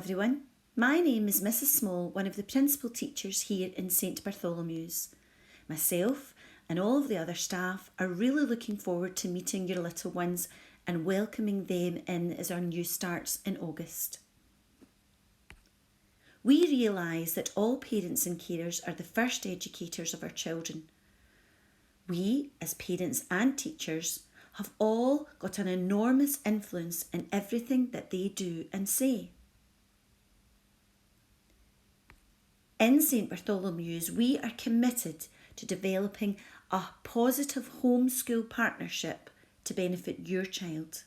Everyone, my name is Mrs. Small, one of the principal teachers here in St Bartholomew's. Myself and all of the other staff are really looking forward to meeting your little ones and welcoming them in as our new starts in August. We realise that all parents and carers are the first educators of our children. We, as parents and teachers, have all got an enormous influence in everything that they do and say. In St Bartholomew's, we are committed to developing a positive homeschool partnership to benefit your child.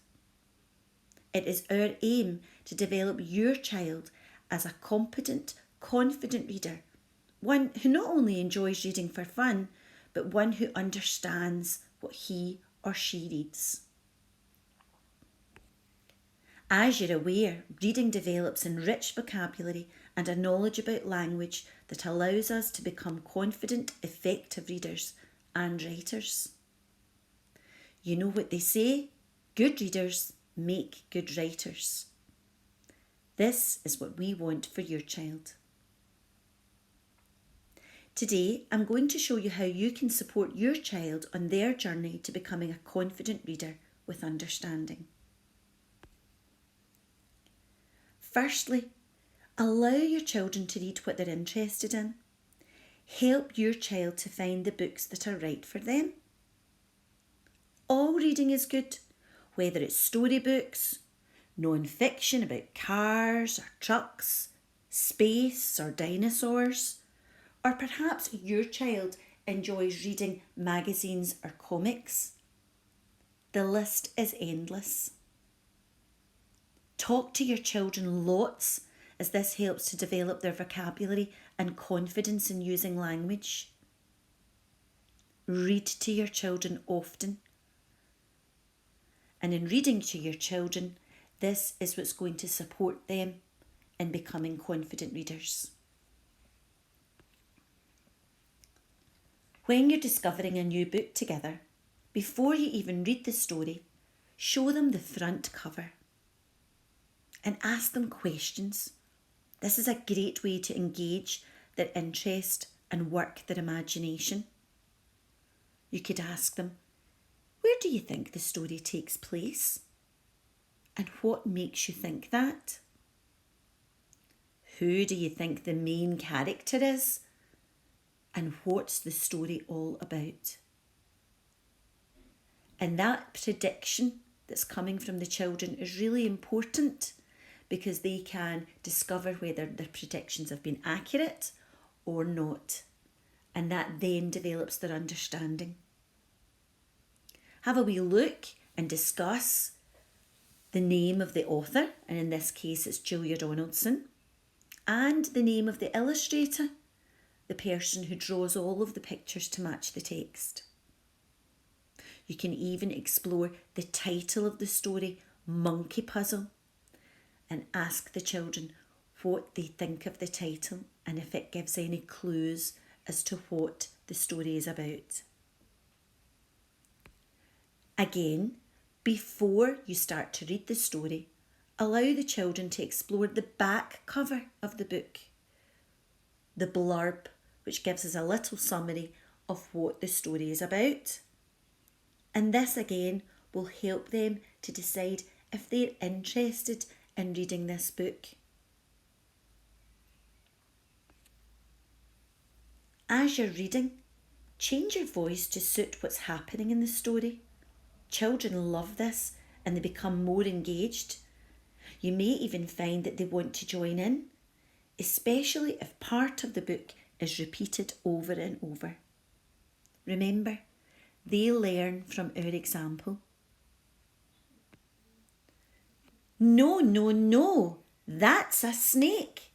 It is our aim to develop your child as a competent, confident reader, one who not only enjoys reading for fun, but one who understands what he or she reads. As you're aware, reading develops enriched vocabulary and a knowledge about language that allows us to become confident, effective readers and writers. You know what they say, good readers make good writers. This is what we want for your child. Today, I'm going to show you how you can support your child on their journey to becoming a confident reader with understanding. Firstly, allow your children to read what they're interested in. Help your child to find the books that are right for them. All reading is good, whether it's storybooks, non-fiction about cars or trucks, space or dinosaurs, or perhaps your child enjoys reading magazines or comics. The list is endless. Talk to your children lots, as this helps to develop their vocabulary and confidence in using language. Read to your children often. And in reading to your children, this is what's going to support them in becoming confident readers. When you're discovering a new book together, before you even read the story, show them the front cover and ask them questions. This is a great way to engage their interest and work their imagination. You could ask them, where do you think the story takes place? And what makes you think that? Who do you think the main character is? And what's the story all about? And that prediction that's coming from the children is really important, because they can discover whether their predictions have been accurate or not. And that then develops their understanding. Have a wee look and discuss the name of the author, and in this case it's Julia Donaldson, and the name of the illustrator, the person who draws all of the pictures to match the text. You can even explore the title of the story, Monkey Puzzle, and ask the children what they think of the title and if it gives any clues as to what the story is about. Again, before you start to read the story, allow the children to explore the back cover of the book, the blurb, which gives us a little summary of what the story is about. And this again will help them to decide if they're interested in reading this book. As you're reading, change your voice to suit what's happening in the story. Children love this and they become more engaged. You may even find that they want to join in, especially if part of the book is repeated over and over. Remember, they learn from our example. No, no, no, that's a snake.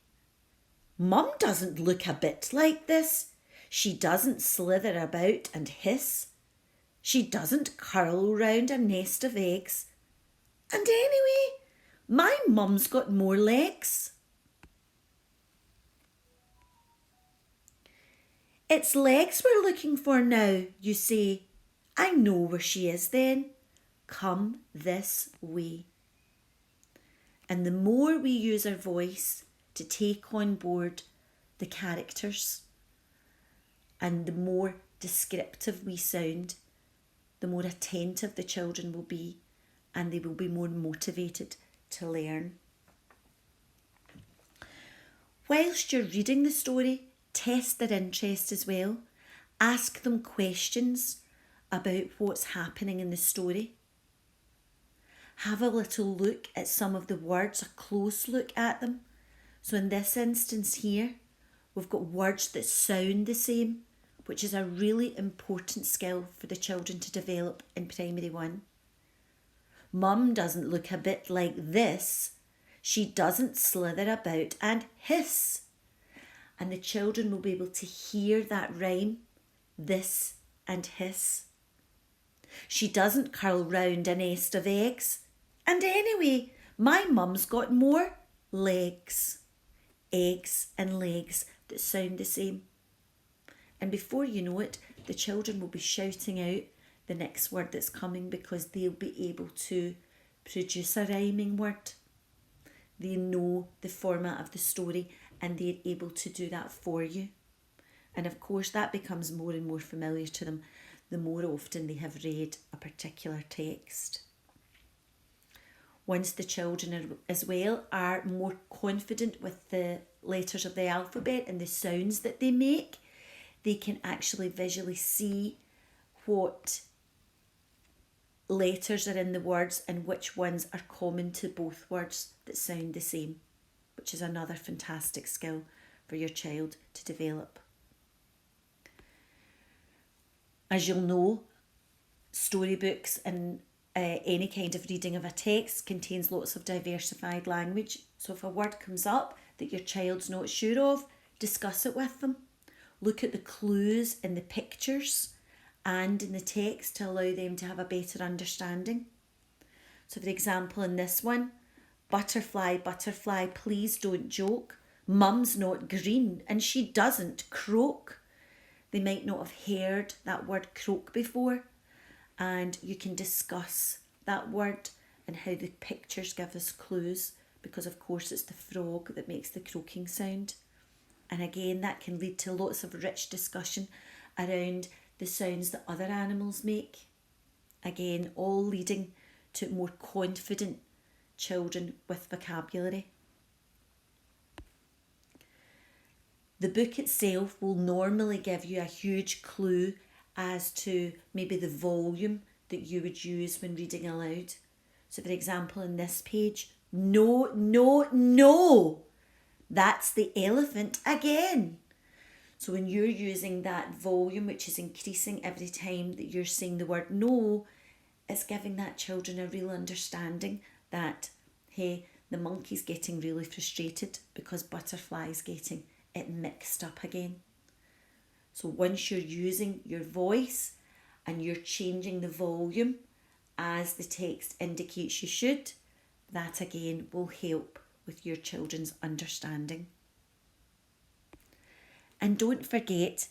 Mum doesn't look a bit like this. She doesn't slither about and hiss. She doesn't curl round a nest of eggs. And anyway, my mum's got more legs. It's legs we're looking for now, you say. I know where she is then. Come this way. And the more we use our voice to take on board the characters, and the more descriptive we sound, the more attentive the children will be, and they will be more motivated to learn. Whilst you're reading the story, test their interest as well. Ask them questions about what's happening in the story. Have a little look at some of the words, a close look at them. So in this instance here, we've got words that sound the same, which is a really important skill for the children to develop in primary 1. Mum doesn't look a bit like this. She doesn't slither about and hiss. And the children will be able to hear that rhyme, this and hiss. She doesn't curl round a nest of eggs. And anyway, my mum's got more legs. Eggs and legs that sound the same. And before you know it, the children will be shouting out the next word that's coming because they'll be able to produce a rhyming word. They know the format of the story and they're able to do that for you. And of course that becomes more and more familiar to them the more often they have read a particular text. Once the children as well are more confident with the letters of the alphabet and the sounds that they make, they can actually visually see what letters are in the words and which ones are common to both words that sound the same, which is another fantastic skill for your child to develop. As you'll know, storybooks and any kind of reading of a text contains lots of diversified language. So if a word comes up that your child's not sure of, discuss it with them. Look at the clues in the pictures and in the text to allow them to have a better understanding. So for example, in this one, butterfly, butterfly, please don't joke. Mum's not green and she doesn't croak. They might not have heard that word croak before, and you can discuss that word and how the pictures give us clues, because of course it's the frog that makes the croaking sound. And again, that can lead to lots of rich discussion around the sounds that other animals make. Again, all leading to more confident children with vocabulary. The book itself will normally give you a huge clue as to maybe the volume that you would use when reading aloud. So for example, in this page, no, no, no, that's the elephant again. So when you're using that volume, which is increasing every time that you're saying the word no, it's giving that children a real understanding that, hey, the monkey's getting really frustrated because butterfly's getting it mixed up again. So once you're using your voice and you're changing the volume as the text indicates you should, that again will help with your children's understanding. And don't forget,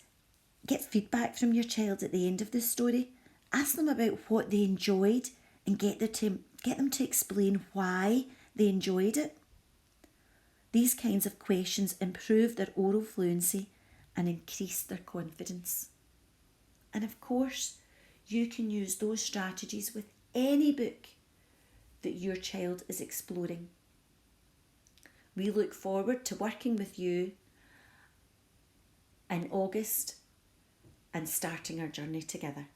get feedback from your child at the end of the story. Ask them about what they enjoyed and get them to explain why they enjoyed it. These kinds of questions improve their oral fluency and increase their confidence. And of course, you can use those strategies with any book that your child is exploring. We look forward to working with you in August and starting our journey together.